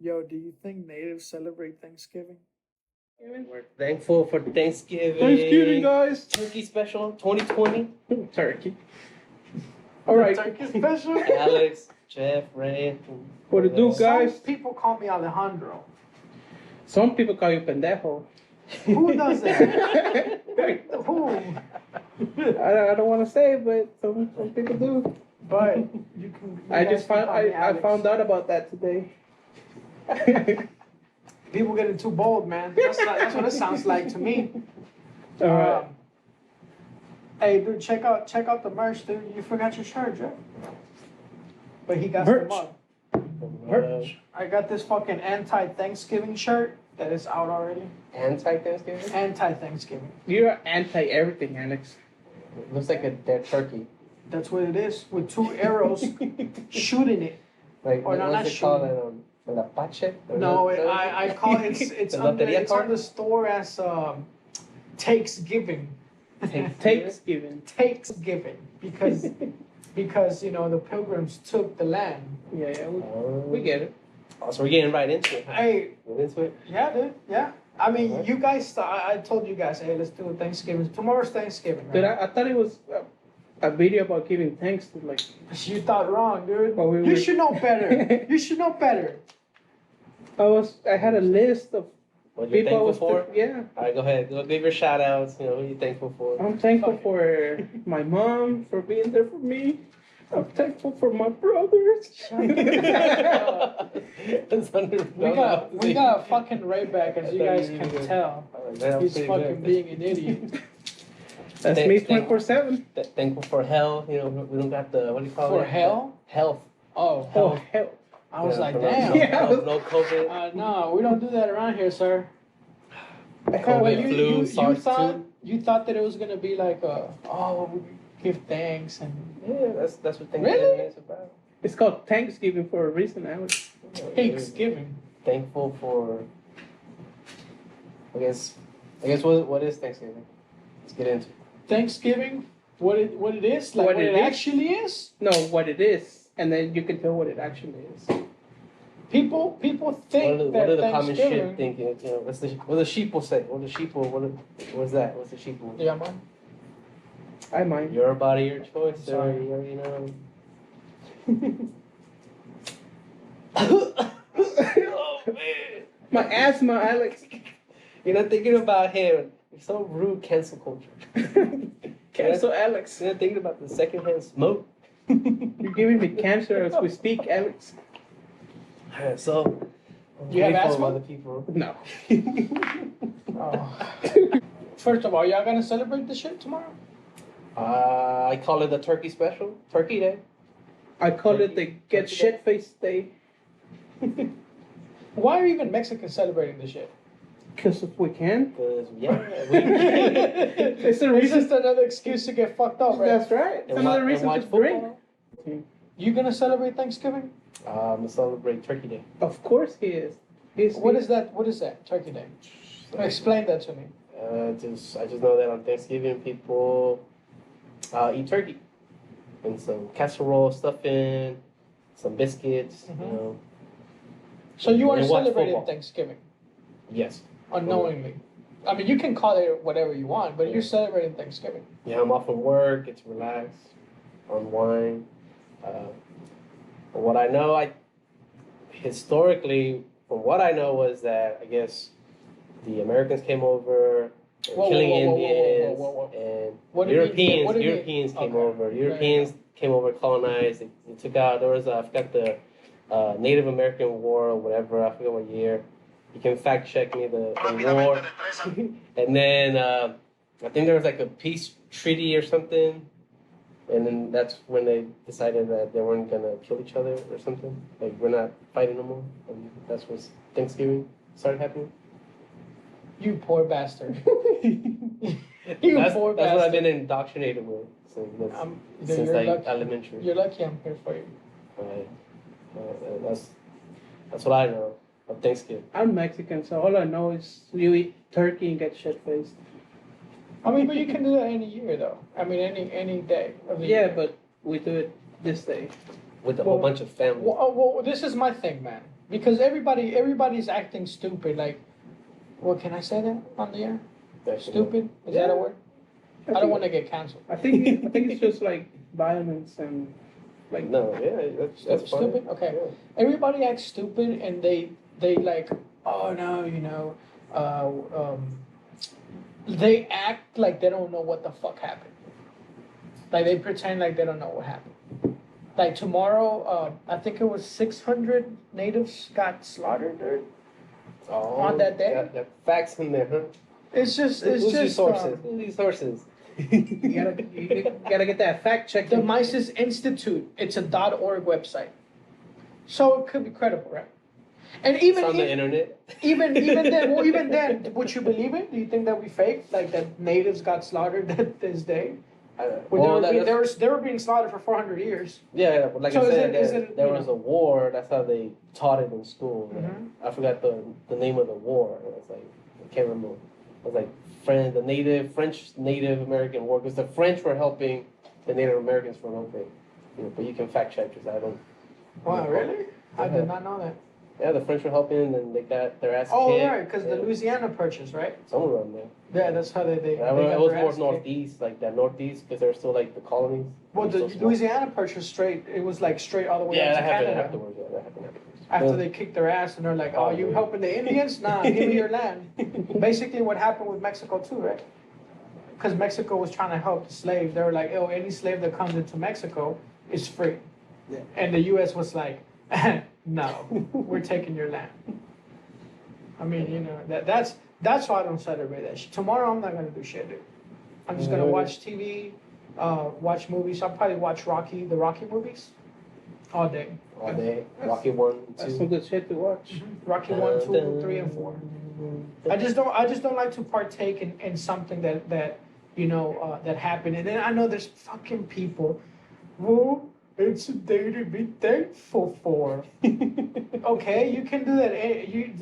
Yo, do you think natives celebrate Thanksgiving? We're thankful for Thanksgiving. Thanksgiving, guys. Turkey special 2020. Turkey. All right. Turkey special? Alex, Jeff, Ray. What to do, guys? Some people call me Alejandro. Some people call you pendejo. Who does that? Who? I don't want to say, but some people do. But you can. I found out about that today. People getting too bold, man. That's what it sounds like to me. All right. Hey, dude, check out the merch, dude. You forgot your shirt, Jeff. But he got Merch. some mug. Merch. I got this fucking anti-Thanksgiving shirt that is out already. Anti-Thanksgiving? Anti-Thanksgiving. You're anti everything, Alex. Looks like a dead turkey. That's what it is, with 2 arrows shooting it. Like, Or not what's it called? shooting. El Apache? No, I call it, it's on the store as Takesgiving. Thanksgiving. Takesgiving. Because, you know, the pilgrims took the land. Yeah, we get it. Oh, so we're getting right into it. Huh? Hey. Get into it? Yeah, dude, yeah. I mean, you guys, I told you guys, hey, let's do Thanksgiving. Tomorrow's Thanksgiving, right? Dude, I thought it was a video about giving thanks to, like... You thought wrong, dude. Well, you should know better. You should know better. I had a list of what you're thankful for? Yeah. All right, go ahead. Go give your shout outs. You know, what are you thankful for? I'm thankful for my mom for being there for me. I'm thankful for my brothers. we got a fucking right back, as you guys can tell. He's fucking being an idiot. That's me 24/7. Thankful for hell. You know, we don't got the, what do you call it? For hell? Health. Oh, hell. I was like, no, damn. No COVID. No, we don't do that around here, sir. COVID, flu, SARS you thought that it was gonna be like we give thanks and yeah, that's what Thanksgiving is about. It's called Thanksgiving for a reason, Alex. Thanksgiving. Thankful for. I guess what is Thanksgiving? Let's get into it. Thanksgiving, what it is, like what it actually is. No, what it is, and then you can tell what it actually is. People think what are the common shit thinking? You know, what the sheep will say? What's that? What's the sheep will? Yeah, man. I mind. Your body, your choice, sir. You already know. Oh man, my asthma, Alex. You're not thinking about him. You're so rude. Cancel culture. Cancel Alex. You're not thinking about the secondhand smoke. You're giving me cancer as we speak, Alex. So, you have asthma? Other people. No. First of all, y'all gonna celebrate the shit tomorrow? I call it the turkey special, Turkey Day. I call it the get shit faced day. Why are even Mexicans celebrating the shit? Because if we can. It's just another excuse to get fucked up, right? That's right. It's another reason to drink. You gonna celebrate Thanksgiving? I'm gonna celebrate Turkey Day. Of course he is. What is that? What is that? Turkey Day. Explain that to me. I just know that on Thanksgiving people eat turkey and some casserole stuffing, some biscuits. Mm-hmm. You know. So you are celebrating Thanksgiving? Yes. Unknowingly. I mean, you can call it whatever you want, but you're celebrating Thanksgiving. Yeah, I'm off from work. Get to relax, unwind. From what I know, historically, from what I know, was that I guess the Americans came over, killing Indians, and Europeans came over. Europeans came over, colonized. They took out. There was I forgot the Native American War or whatever. I forget what year. You can fact check me the war. And then I think there was like a peace treaty or something. And then that's when they decided that they weren't gonna kill each other or something. Like we're not fighting no more. And that's when Thanksgiving started happening. You poor bastard. That's what I've been indoctrinated with since elementary. You're lucky I'm here for you. That's what I know of Thanksgiving. I'm Mexican, so all I know is you eat turkey and get shit faced. I mean, but you can do that any year, though. I mean, any day of the year. Yeah, but we do it this day. With a whole bunch of family. Well, this is my thing, man. because everybody's acting stupid. Like, what can I say that on the air? Stupid? Is that a word? I don't want to get canceled. I think it's just like violence and like no, yeah, that's stupid. Okay, yeah. Everybody acts stupid, and they like, oh no, you know, they act like they don't know what the fuck happened. Like they pretend like they don't know what happened. Like tomorrow, I think it was 600 natives got slaughtered, dude. On that day. Got facts in there, huh? It's just sources. These sources. you gotta get that fact checked. The Mises Institute. It's a .org website, so it could be credible, right? And even it's on the internet. Even then, would you believe it? Do you think that we faked, like that natives got slaughtered this day? They were being slaughtered for 400 years. Yeah, but like so I said, there was a war. That's how they taught it in school. Mm-hmm. I forgot the name of the war. It was like, I can't remember. It was like the French Native American war, because the French were helping the Native Americans from helping. You know, but you can fact check because I don't. Wow, really? I did not know that. Yeah, the French were helping, and they got their ass kicked. Oh, right, because the Louisiana Purchase, right? Somewhere around there. Yeah, that's how they it was more northeast, like that northeast, because they're still like the colonies. Well, the Louisiana Purchase it was like straight all the way up to Canada. Afterwards. Yeah, that happened afterwards. After they kicked their ass, and they're like, "Oh, you helping the Indians? Nah, give me your land." Basically, what happened with Mexico too, right? Because Mexico was trying to help the slaves. They were like, "Oh, any slave that comes into Mexico is free," yeah. And the U.S. was like, "No, we're taking your land." I mean, you know, that's why I don't celebrate that shit. Tomorrow, I'm not gonna do shit, dude. I'm just gonna watch TV, watch movies. I'll probably watch the Rocky movies, all day. All day. Rocky 1, 2. That's some good shit to watch. Mm-hmm. Rocky 1, 2, 3, and 4. I just don't like to partake in something that you know that happened. And then I know there's fucking people. Well, it's a day to be thankful for. Okay, you can do that.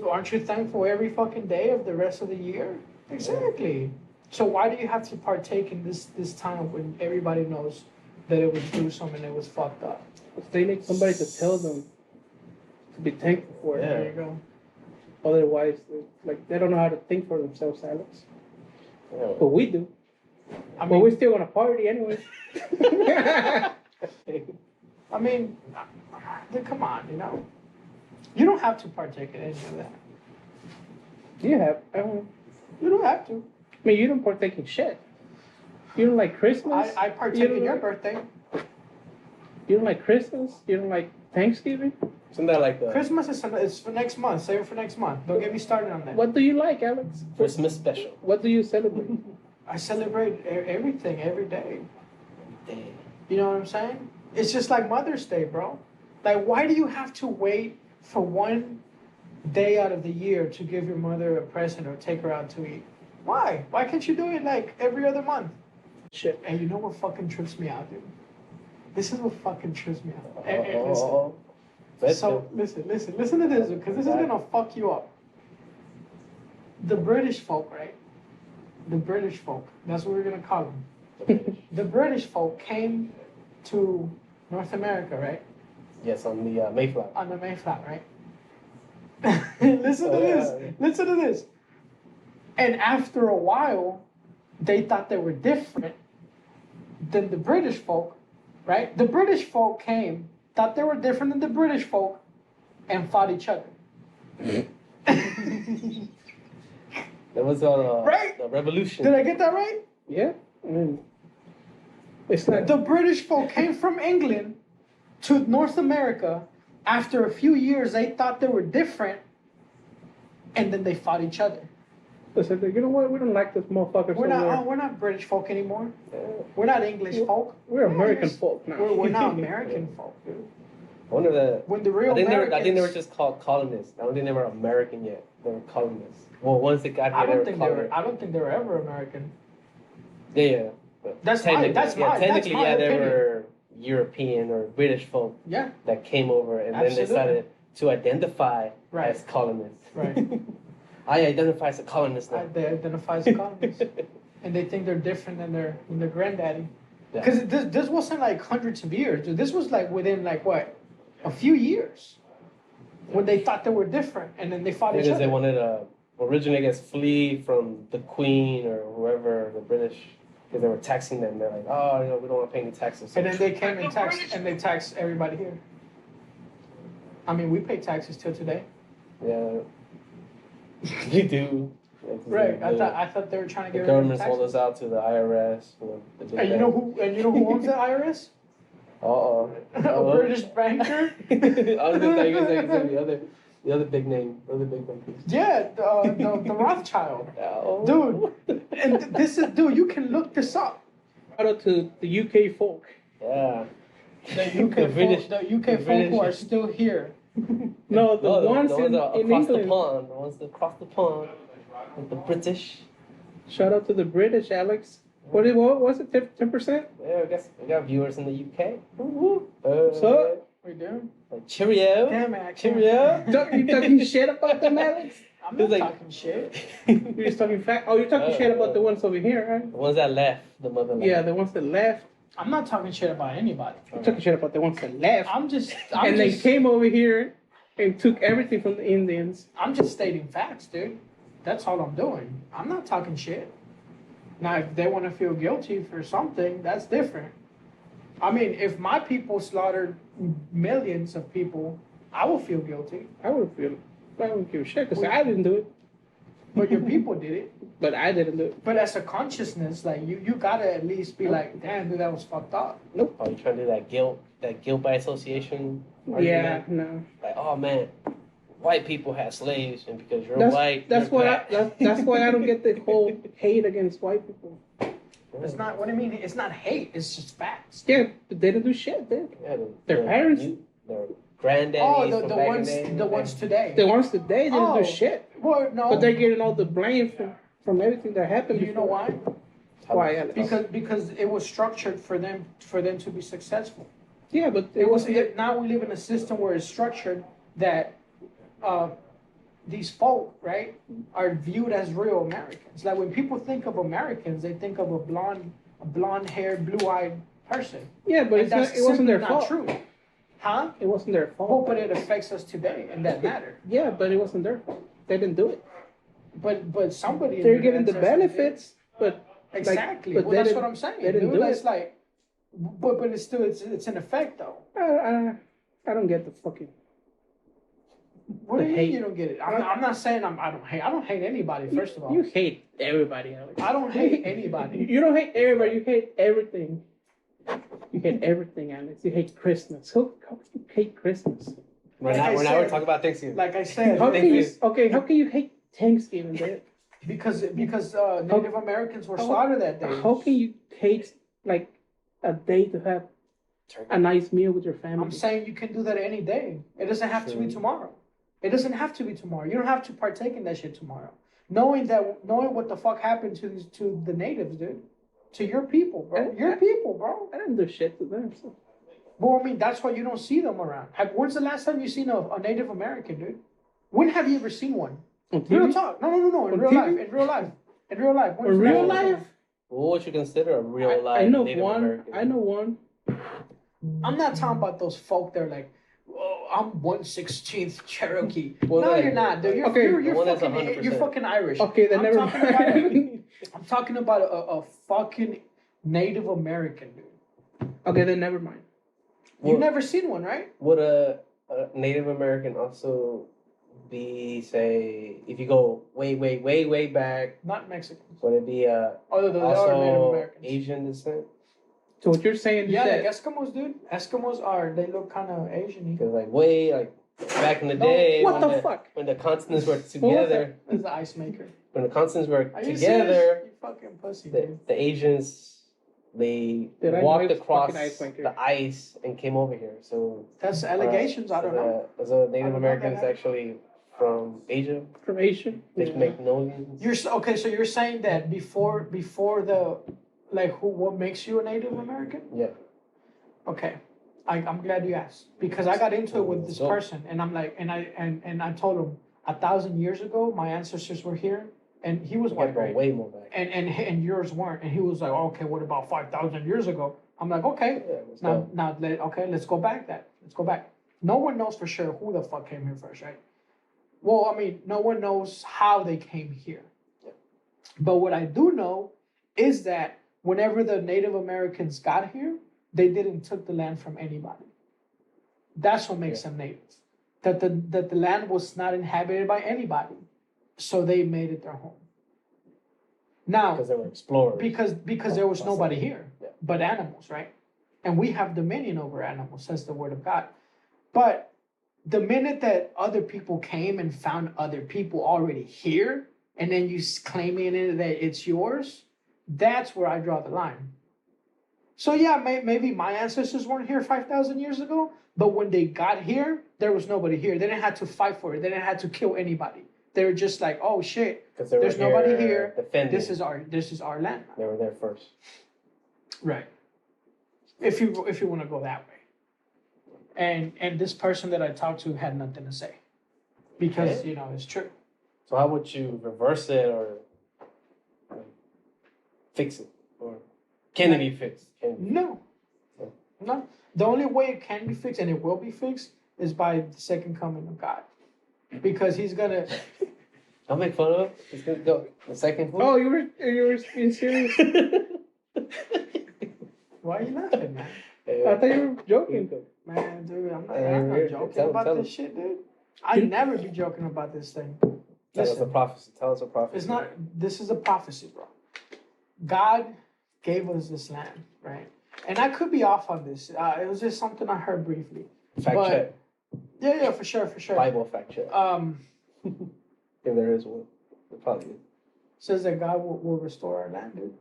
Aren't you thankful every fucking day of the rest of the year? Exactly. So why do you have to partake in this time when everybody knows that it was gruesome and it was fucked up? They need somebody to tell them to be thankful for it. Yeah. There you go. Otherwise, they don't know how to think for themselves, Alex. Yeah. But we do. But we're still gonna party anyway. I mean, come on, you know. You don't have to partake in any of that. You have. You don't have to. I mean, you don't partake in shit. You don't like Christmas. I partake in your birthday. You don't like Christmas? You don't like Thanksgiving? Isn't that like the... Christmas is for next month. Save it for next month. Don't get me started on that. What do you like, Alex? Christmas special. What do you celebrate? I celebrate everything every day. You know what I'm saying? It's just like Mother's Day, bro. Like, why do you have to wait for one day out of the year to give your mother a present or take her out to eat? Why? Why can't you do it like every other month? Shit. And you know what fucking trips me out, dude? This is what fucking trips me out. Listen to this, because this is gonna fuck you up. The British folk, right? The British folk. That's what we're gonna call them. The British folk came to North America, right? Yes, on the Mayflower. On the Mayflower, right? Listen to this. And after a while, they thought they were different than the British folk. Right? The British folk came, thought they were different than the British folk, and fought each other. That was right? The revolution. Did I get that right? Yeah. It's not... The British folk came from England to North America. After a few years, they thought they were different, and then they fought each other. Listen, you know what? We don't like this motherfucker. We're not British folk anymore. We're not English folk. We're American folk now. We're now American folk, dude. I wonder that. When the real I think they were just called colonists. I don't think they were American yet. They were colonists. Well, once they got here, I don't think they were ever American. Yeah. That's my technically, they opinion. Were European or British folk. Yeah. That came over and then they started to identify as colonists. Right. I identify as a colonist now. They identify as a colonist. And they think they're different than their granddaddy. Because this wasn't like hundreds of years. Dude. This was like within like what? A few years. when they thought they were different, and then they fought each Because other. they wanted to originally, I guess, flee from the Queen or whoever, the British, because they were taxing them. They're like, oh, you know, we don't want to pay any taxes. So And then they came and they taxed everybody here. I mean, we pay taxes till today. Yeah, you do. Right. I thought they were trying to The get rid of government sold us out to the IRS. And you know who owns the IRS? A British banker. I was gonna say the other big name, big bankers. Yeah, the Rothschild. Oh. Dude, and dude, you can look this up. Shout out to the UK folk. Yeah. The UK folk who are still here. No, the ones in across England. the pond. The ones across the pond. Like the British. Shout out to the British, Alex. What was it? 10%? Yeah, I guess we got viewers in the UK. So We do. Like, cheerio. Damn it, Cheerio. you talking shit about them, Alex? I'm not Like- talking shit. You're just talking fact. Oh, you're talking shit about the ones over here, right? The ones that left the motherland. Yeah, the ones that left. I'm not talking shit about anybody. You're talking shit about the ones that left. I'm They came over here and took everything from the Indians. I'm just stating facts, dude. That's all I'm doing. I'm not talking shit. Now, if they want to feel guilty for something, that's different. I mean, if my people slaughtered millions of people, I will feel guilty. I wouldn't give a shit because I didn't do it. But your people did it. But I didn't do it. But as a consciousness, like you gotta at least be like, damn, dude, that was fucked up. Nope. Oh, you trying to do that guilt by association argument? Yeah, no. Like, oh man, white people had slaves, and because you're white, That's you're why. black. That's why I don't get the whole hate against white people. It's not. What do you mean? It's not hate. It's just facts. Yeah, but they didn't do shit, dude. Yeah, Their parents. Their granddaddies. Oh, from the back ones, in the day. the ones today. The ones today didn't Oh. do shit. Well, no. But they're getting all the blame from everything that happened. Do you know why? Why, Alex? Because it was structured for them to be successful. Yeah, but It was now we live in a system where it's structured that these folk, right, are viewed as real Americans. Like when people think of Americans, they think of a blonde-haired, blue-eyed person. Yeah, but And it wasn't their not fault. true. Huh? It wasn't their Oh, fault. but it affects us today, and that matter. Yeah, but it wasn't their fault. They didn't do it. But somebody. in They're their getting the ancestors did. benefits, but Exactly. but Well, they that's didn't- what I'm saying. they didn't Dude. do That's it. like, but it's still it's an effect though. I don't get the fucking. What do The you hate. mean you don't get it? I'm not saying I don't hate anybody. First of all, You hate everybody, Alex. I don't hate anybody. You don't hate everybody. You hate everything. You hate everything, Alex. You hate Christmas. How can you hate Christmas? We're Like I we're said- talking about Thanksgiving. Like I said, How can you? Thanksgiving. Okay, how can you hate Thanksgiving, dude? because Native Americans were slaughtered that day. How can you hate like a day to have a nice meal with your family? I'm saying you can do that any day. It doesn't have to be tomorrow. It doesn't have to be tomorrow. You don't have to partake in that shit tomorrow. Knowing what the fuck happened to the natives, dude. To your people, bro. Your people, bro. I didn't do shit to them. So. Well, I mean, that's why you don't see them around. When's the last time you seen a Native American, dude? When have you ever seen one? On TV? Real talk. No. In On real TV? life. In real life. In real life. When's In the real last time? life? What would you consider a real life I know Native one. American? I know one. I'm not talking about those folk. They're like, oh, I'm 1/16th Cherokee. Well, no, like- you're not, dude. You're Okay. you're, The you're one that's fucking 100%. you're fucking Irish. Okay, then I'm never talking about mind. I'm talking about a fucking Native American, dude. Okay, then never mind. You've never seen one, right? Would a Native American also be, say, if you go way back, Not Mexicans. would it be They are Native also Americans. Asian descent? So what you're saying Yeah, is like Eskimos, dude. Eskimos they look kind of Asian-y. Because back in the No, day, what the fuck? when the continents were together, That's the ice maker. when the continents were Are you together, serious? You fucking pussy, dude. the Asians they Dude, I know walked he was across fucking ice maker. the ice and came over here. So That's allegations. I don't know. So I Native don't know Americans that. actually from Asia. from Asia. They Yeah. make millions. Okay. So you're saying that before the what makes you a Native American? Yeah. Okay, I'm glad you asked because I got into it with this So- person and I'm like and I told him 1,000 years ago my ancestors were here and he was You white, gotta go right? way more back. And yours weren't and he was like, okay, what about 5,000 years ago? I'm like, okay, Yeah, let's go. let's go back. Let's go back. No one knows for sure who the fuck came here first, right? Well, I mean, no one knows how they came here. Yeah. But what I do know is that whenever the Native Americans got here, they didn't took the land from anybody. That's what makes them natives. That the land was not inhabited by anybody, so they made it their home. Now, because they were explorers. Because there was nobody here Yeah. but animals, right? And we have dominion over animals, says the word of God. But the minute that other people came and found other people already here, and then you claiming it that it's yours, that's where I draw the line. So yeah, maybe my ancestors weren't here 5,000 years ago, but when they got here, there was nobody here. They didn't have to fight for it. They didn't have to kill anybody. They were just like, oh shit, there's nobody here. Defending. This is our land. They were there first. Right. If you want to go that way. And this person that I talked to had nothing to say. Because, it's true. So how would you reverse it or fix it? Or can it be fixed? No. The only way it can be fixed, and it will be fixed, is by the second coming of God. Because he's gonna Don't make fun of him. He's gonna go the second one. Oh, you were being serious? Why are you laughing, man? I thought you were joking. Man, dude, I'm not joking about this shit, dude. I'd never be joking about this thing. Tell us a prophecy. It's not. This is a prophecy, bro. God gave us this land, right? And I could be off on this. It was just something I heard briefly. Fact check. Yeah, for sure. Bible fact check. If there is one, there probably is. Says that God will restore our land, dude,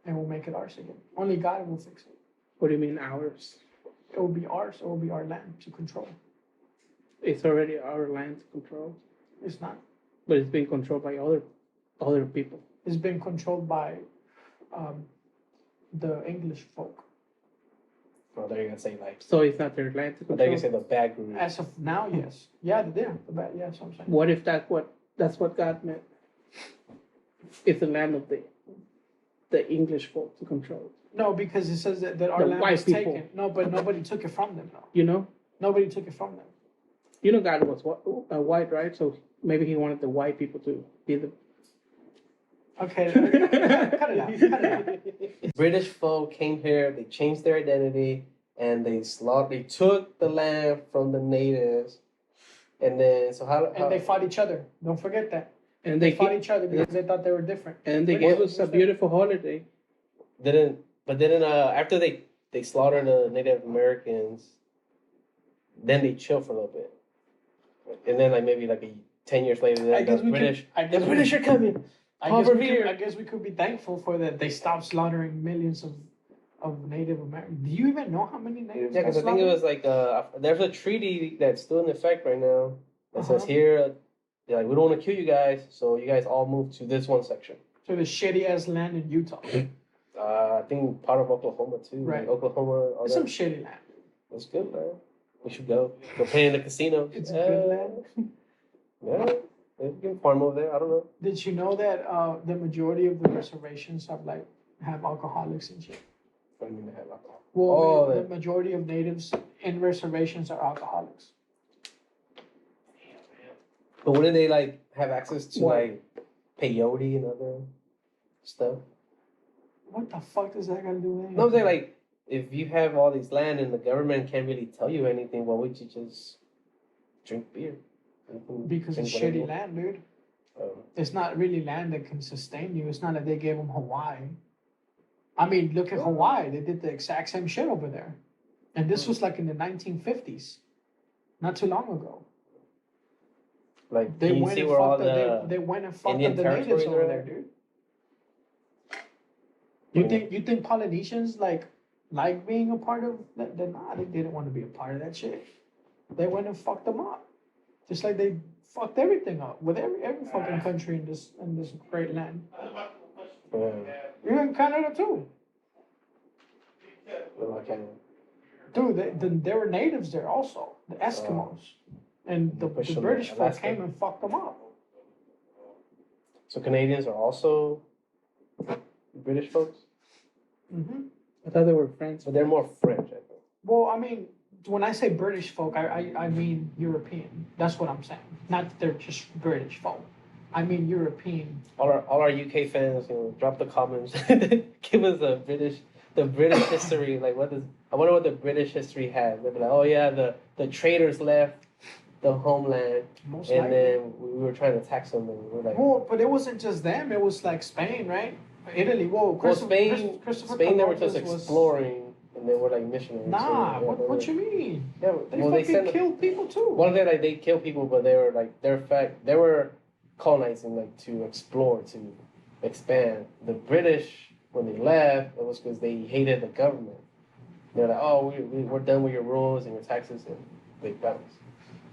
and will make it ours again. Only God will fix it. What do you mean ours? It will be ours. It will be our land to control. It's already our land to control. It's not. But it's being controlled by other people. It's been controlled by the English folk. Well, they're gonna say like. So it's not their land to control. They're gonna say the bad group. As of now, yes. Yeah, the bad. Yeah, that's what I'm saying. What if that's what God meant? It's the land of the English folk to control. No, because it says that our land was taken. No, but nobody took it from them, though. Nobody took it from them. God was white, right? So maybe he wanted the white people to be the... Okay, cut it out. British folk came here, they changed their identity, and they took the land from the natives. And then, And they fought each other. Don't forget that. And they fought each other because they thought they were different. And they gave us a beautiful holiday. After they slaughtered the Native Americans, then they chilled for a little bit. And then maybe 10 years later, the British are coming. I guess we could be thankful for that they stopped slaughtering millions of Native Americans. Do you even know how many natives? Yeah, because I think it was there's a treaty that's still in effect right now that says here, we don't want to kill you guys, so you guys all move to this one section. So the shitty ass land in Utah. I think part of Oklahoma too. Right. Oklahoma. It's some shitty land. It's good, man. We should go play in the casino. It's good land. Yeah. You can farm over there. I don't know. Did you know that the majority of the reservations have alcoholics and shit? What do you mean they have alcohol? Well, the majority of natives in reservations are alcoholics. But wouldn't they have access to peyote and other stuff? What the fuck does that got to do with anything? No, I'm saying if you have all these land and the government can't really tell you anything, why would you just drink beer? Because it's shitty land, dude. It's not really land that can sustain you. It's not like they gave them Hawaii. I mean, look at Hawaii. They did the exact same shit over there. And this was in the 1950s. Not too long ago. They went and fucked up the natives over there, dude. You think Polynesians like being a part of that? They didn't want to be a part of that shit. They went and fucked them up. Just like they fucked everything up with every fucking country in this great land. Even Canada too. Dude, there were natives there also, the Eskimos, and the British folk came and fucked them up. So Canadians are also British folks. Mm-hmm. I thought they were French, but they're more French, I think. Well, I mean, when I say British folk, I mean European. That's what I'm saying. Not that they're just British folk. I mean European. All our UK fans, drop the comments. Give us the British history. Like, I wonder what the British history has. They'll be like, oh yeah, the traders left the homeland, and then we were trying to tax them, and we were like, well, but it wasn't just them. It was like Spain, right? Italy. Whoa, Spain. They were just exploring, and they were like missionaries. Nah, what you mean? Yeah, they killed people too. One of them, like, they killed people, but they were like, they were colonizing, like, to explore, to expand. The British, when they left, it was because they hated the government. They're like, oh, we're done with your rules and your taxes, and they bounced.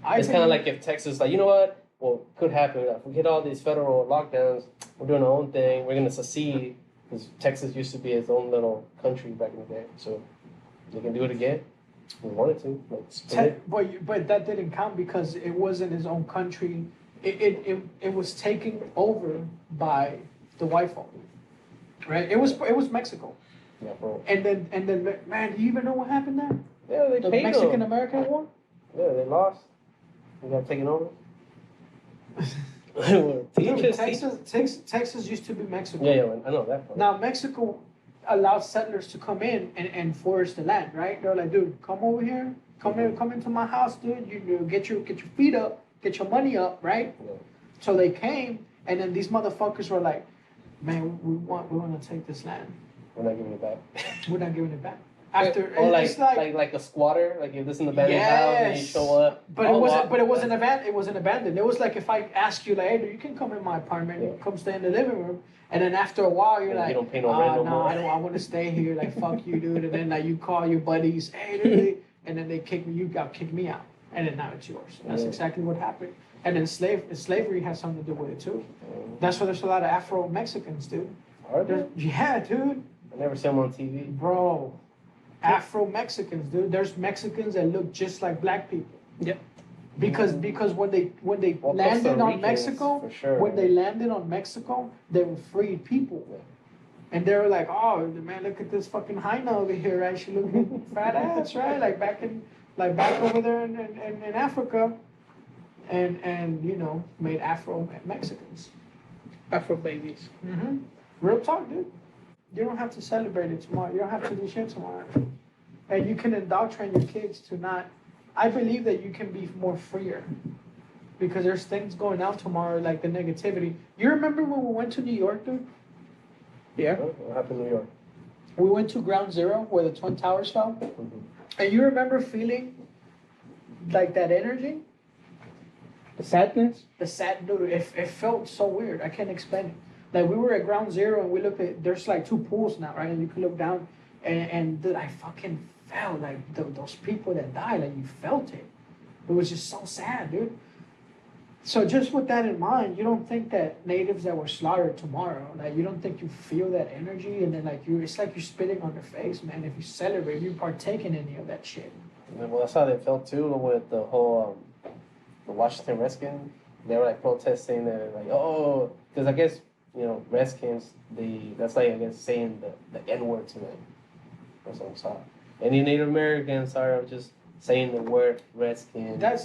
It's kind of like if Texas, like, you know what? Well, could happen. If we get all these federal lockdowns, we're doing our own thing. We're going to secede, because Texas used to be its own little country back in the day. So they can do it again. We wanted to. But that didn't count because it wasn't his own country. It was taken over by the white folk, right? It was Mexico. Yeah, bro. And then, man, do you even know what happened there? Yeah, they the Mexican-American War. Yeah, they lost. They got taken over. Texas used to be Mexico. Yeah, I know that part. Now Mexico allowed settlers to come in and forage the land, right? They're like, dude, come over here, come into my house, dude. You get your feet up, get your money up, right? Yeah. So they came, and then these motherfuckers were like, man, we want to take this land. We're not giving it back. We're not giving it back. After it's like a squatter, like if this is an abandoned house and you show up. But it wasn't abandoned. It was like if I ask you, like, hey, you can come in my apartment, you come stay in the living room, and then after a while you're like, you don't pay no rent no more. I want to stay here. Like, fuck you, dude. And then like you call your buddies, hey, dude, and then they kick me. You got kick me out, and then now it's yours. And that's exactly what happened. And then slavery has something to do with it too. That's why there's a lot of Afro Mexicans, dude. Are there? Yeah, dude. I never see them on TV, bro. Afro Mexicans, dude. There's Mexicans that look just like black people. Yep. Because when they landed on Mexico, for sure, when they landed on Mexico, they were freed people. Yeah. And they were like, oh man, look at this fucking hyena over here, right? She looking fat ass, right? Like back over there in Africa, and made Afro Mexicans. Afro babies. Mm-hmm. Real talk, dude. You don't have to celebrate it tomorrow. You don't have to do shit tomorrow. And you can indoctrinate your kids to not. I believe that you can be more freer. Because there's things going out tomorrow, like the negativity. You remember when we went to New York, dude? Yeah. What happened in New York? We went to Ground Zero where the Twin Towers fell. Mm-hmm. And you remember feeling like that energy? The sadness? Dude, it felt so weird. I can't explain it. Like, we were at Ground Zero and we looked at, there's like 2 pools now, right? And you can look down and dude, I fucking felt like those people that died, like you felt it. It was just so sad, dude. So just with that in mind, you don't think that natives that were slaughtered tomorrow, like you don't think you feel that energy, and then it's like you're spitting on their face, man. If you celebrate, you partake in any of that shit. Well, that's how they felt too with the whole the Washington Redskins. They were like protesting, they're like, oh, because I guess Redskins, that's like, I guess, saying the N-word to them. That's what I'm saying. Any Native Americans, sorry, I'm just saying the word Redskins. I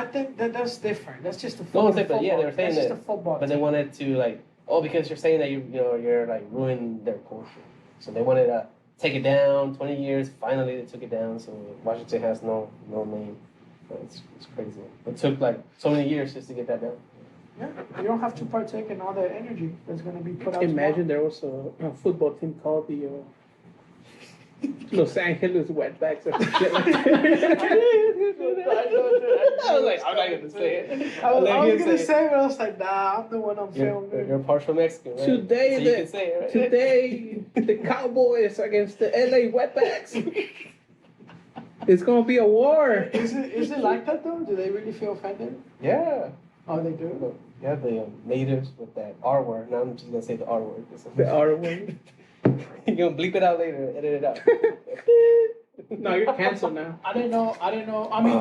think that's different. That's just a football. But yeah, they were saying that's just a football but team. They wanted to like, because you're saying that you're like ruining their culture. So they wanted to take it down. 20 years, finally they took it down. So Washington has no name. It's crazy. It took like so many years just to get that down. Yeah, you don't have to partake in all that energy that's going to be put out. Imagine there was a football team called the Los Angeles Wetbacks or shit like that. I was like, I'm not going to say it. I was going to say it, but I was like, nah, I'm the one on film. You're partial Mexican, right? Today, so you can say it, right? Today, the Cowboys against the LA Wetbacks. It's going to be a war. Is it like that, though? Do they really feel offended? Yeah. Oh, they do? Yeah, the natives with that R word. Now I'm just going to say the R word. The R word? You're going to bleep it out later, edit it out. No, you're canceled now. I didn't know. I mean,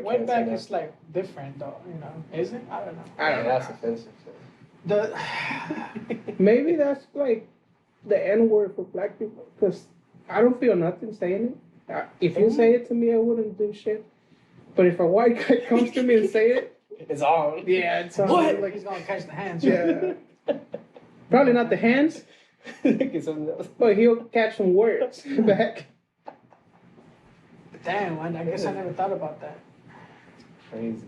wetback is like different, though. Is it? I don't know. That's offensive. Maybe that's like the N word for black people, because I don't feel nothing saying it. If you say it to me, I wouldn't do shit. But if a white guy comes to me and say it, it's on. Yeah, it's on. What? Like he's gonna catch the hands. Yeah. Probably not the hands, but he'll catch some words back. Damn, I guess I never thought about that. Crazy.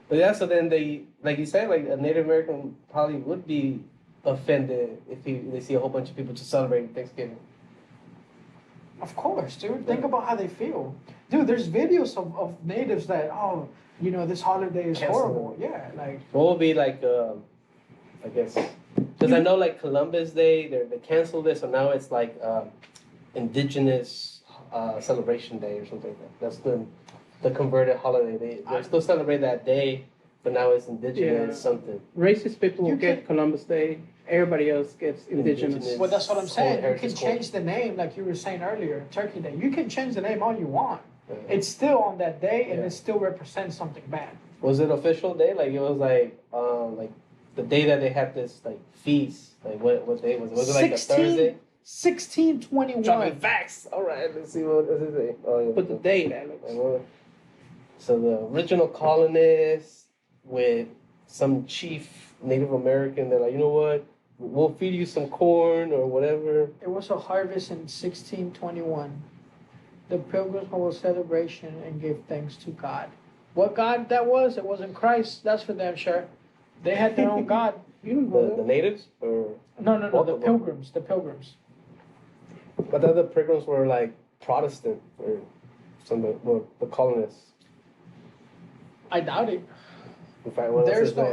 But yeah, so then they, like you said, like a Native American probably would be offended if they see a whole bunch of people just celebrating Thanksgiving. Of course, dude. Think about how they feel. Dude, there's videos of natives that, oh, you know, this holiday is horrible. Yeah, like. What would be like, I guess, because I know like Columbus Day, they canceled it, so now it's like Indigenous Celebration Day or something like that. That's the converted holiday. They still celebrate that day, but now it's Indigenous something. Racist people will get Columbus Day. Everybody else gets Indigenous. Well, that's what I'm saying. You can change the name, like you were saying earlier, Turkey Day. You can change the name all you want. It's still on that day, and it still represents something bad. Was it official day? Like it was like the day that they had this like feast. Like what day was it? Was it like a Thursday? 1621. Dropping facts. All right, let's see what does it say. Oh, yeah. Put the date, Alex. So the original colonists with some chief Native American, they're like, you know what? We'll feed you some corn or whatever. It was a harvest in 1621. The pilgrims held a celebration and gave thanks to God. What God that was? It wasn't Christ. That's for damn sure. They had their own God. You don't know the natives or no. The pilgrims. The pilgrims. But the other pilgrims were like Protestant or some the colonists. I doubt it. In fact,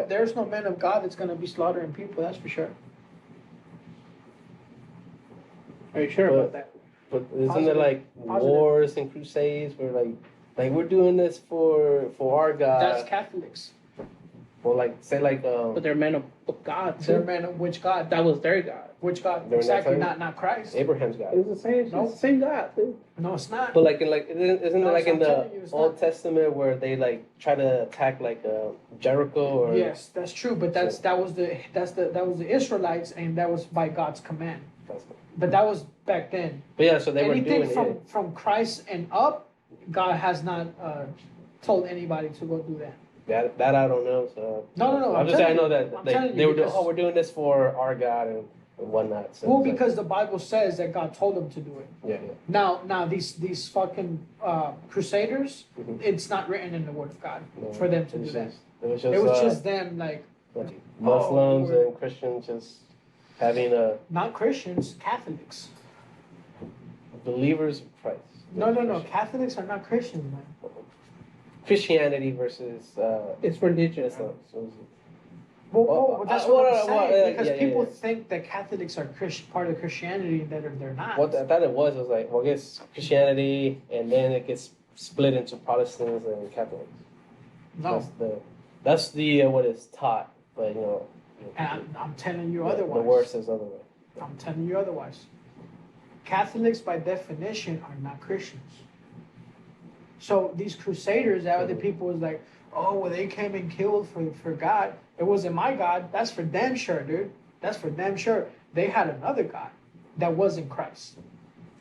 there's no man of God that's going to be slaughtering people. That's for sure. Are you sure about that? But isn't there like wars and crusades where like we're doing this for our God? That's Catholics. Well, like say like but they're men of God. They're men of which God? That was their God. Which God? Exactly, not Christ. Abraham's God. It's the same. No, it's the same God. Dude. No, it's not. But like isn't it like in the Old Testament where they like try to attack like Jericho or? Yes, that's true. But that was the Israelites, and that was by God's command. But that was back then. But yeah, so they anything were doing it. From Christ and up, God has not told anybody to go do that. That I don't know. So no. I'm just saying I know that they were doing. Oh, we're doing this for our God and whatnot. So well, because the Bible says that God told them to do it. Yeah. Now these fucking crusaders, it's not written in the Word of God for them to do that. It was just them like Muslims and Christians just having not Christians, Catholics. Believers of Christ. No. Catholics are not Christians, man. Christianity versus it's religious. Well, that's what I'm saying. Because people think that Catholics are part of Christianity that they're not. What I thought it was like, well, I guess Christianity, and then it gets split into Protestants and Catholics. No, that's the what is taught, but you know. And I'm telling you otherwise. The word says otherwise. I'm telling you otherwise. Catholics, by definition, are not Christians. So these crusaders, that other people was like, oh, well, they came and killed for God. It wasn't my God. That's for damn sure, dude. That's for damn sure. They had another God that wasn't Christ.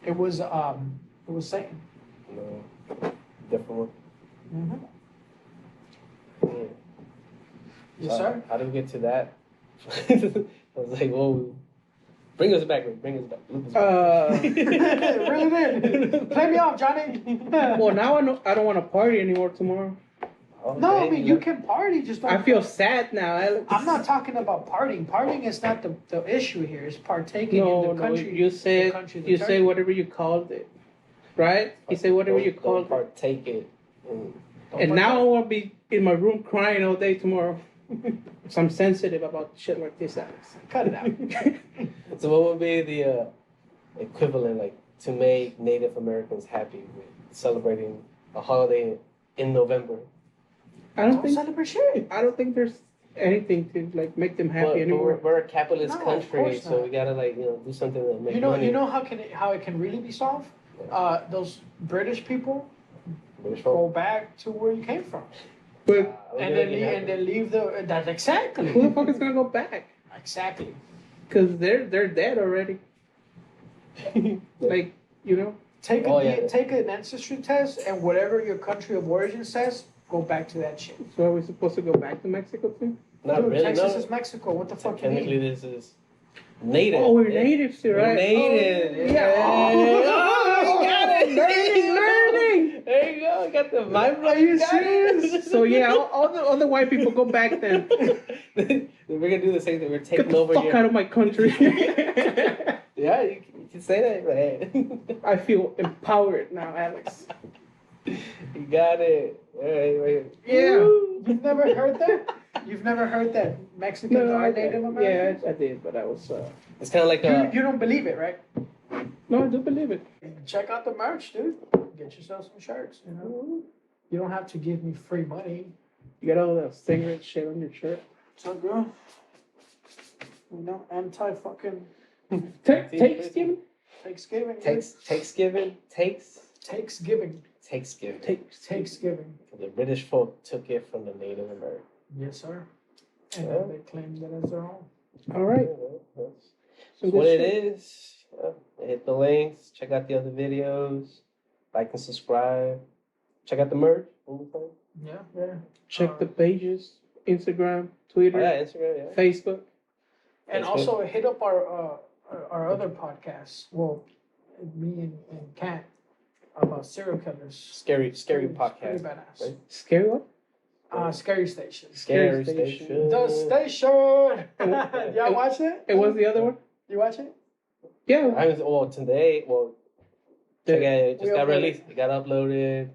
It was Satan. No, different one. Mm-hmm. Yes, sir. How did we get to that? I was like, whoa. Bring us back. Really did. Play me off, Johnny. Well, now I don't want to party anymore tomorrow. Okay. No, I mean, you can party, just don't. I feel sad now, Alex. I'm not talking about partying. Partying is not the issue here. It's partaking in the country. You say whatever you called it, right? You say whatever you called it. Partake it. And now I want to be in my room crying all day tomorrow. So I'm sensitive about shit like this, Alex. Cut it out. So what would be the equivalent, like, to make Native Americans happy with celebrating a holiday in November? I don't think there's anything to like make them happy anymore. We're a capitalist country, so we gotta do something that makes money. You know how it can really be solved? Those British people go back to where you came from. But and then leave that exactly. Who the fuck is gonna go back? Exactly. Because they're dead already. Like, you know. Take an ancestry test, and whatever your country of origin says, go back to that shit. So are we supposed to go back to Mexico too? Not Dude, really. Texas No. is Mexico. What the fuck you Technically, mean? this is native. Oh, we're natives too, right? We're native. Oh, yeah. Oh, you got it. Learning. There you go. You got the mind blow. Are you serious? So yeah, all the white people go back then. We're gonna do the same thing. We're Get taking the over fuck here. out of my country. Yeah, you can say that, but I feel empowered now, Alex. you got it. Right. Yeah. You've never heard that? You've never heard that Mexicans are Native Americans? Yeah, I did, but I was. It's kind of like You don't believe it, right? No, I do believe it. Check out the merch, dude. Get yourself some shirts. You know, you don't have to give me free money. You got all that cigarette shit on your shirt. So good. You know, anti fucking Thanksgiving. Thanksgiving. Thanksgiving. Thanksgiving. The British folk took it from the Native Americans. Yes, sir. And Yeah. they claimed it as their own. All right. That's what it is. Hit the links. Check out the other videos. Like and subscribe. Check out the merch. Yeah. Check the pages: Instagram, Twitter, Instagram, Facebook. And That's also hit up our other podcasts. Well, me and Kat about serial killers. Scary Pretty podcast. badass. Right? Scary what? Scary Station. Scary Station. The Station. Y'all watch it? And what's the other one? You watch it? Yeah. Today. Check it. It just got uploaded. released. It got uploaded.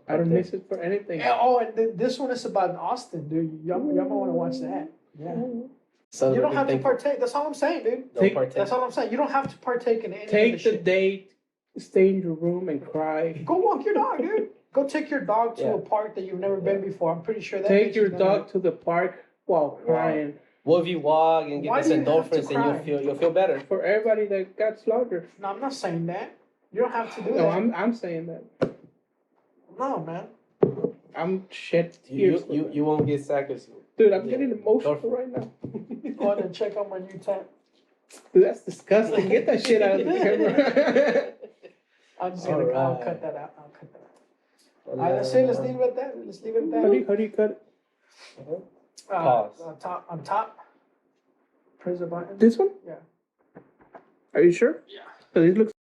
I don't miss it for anything. And this one is about Austin, dude. Y'all might want to watch that. Yeah. So You don't have to partake. That's all I'm saying, dude. Don't partake. That's all I'm saying. You don't have to partake in any of Take the the shit. date, stay in your room and cry. Go walk your dog, dude. Go take your dog to Yeah. a park that you've never been before. I'm pretty sure that. Take bitch your is gonna- dog to the park while crying. What if you walk and get Why this do you have to endorphins and cry? you'll feel better? For everybody that got slaughtered. No, I'm not saying that. You don't have to do No, that. I'm saying that. No, man. I'm shed You tears. you won't get sacrificed. Dude, I'm getting emotional right now. Go ahead and check out my new tab. Dude, that's disgusting. Get that shit out of the camera. I'm just gonna. I'll Alright. cut that out. All right, let's leave it at that. Let's leave it at that. How do you cut it? Pause. On top. Press the button. This one? Yeah. Are you sure? Yeah. So this looks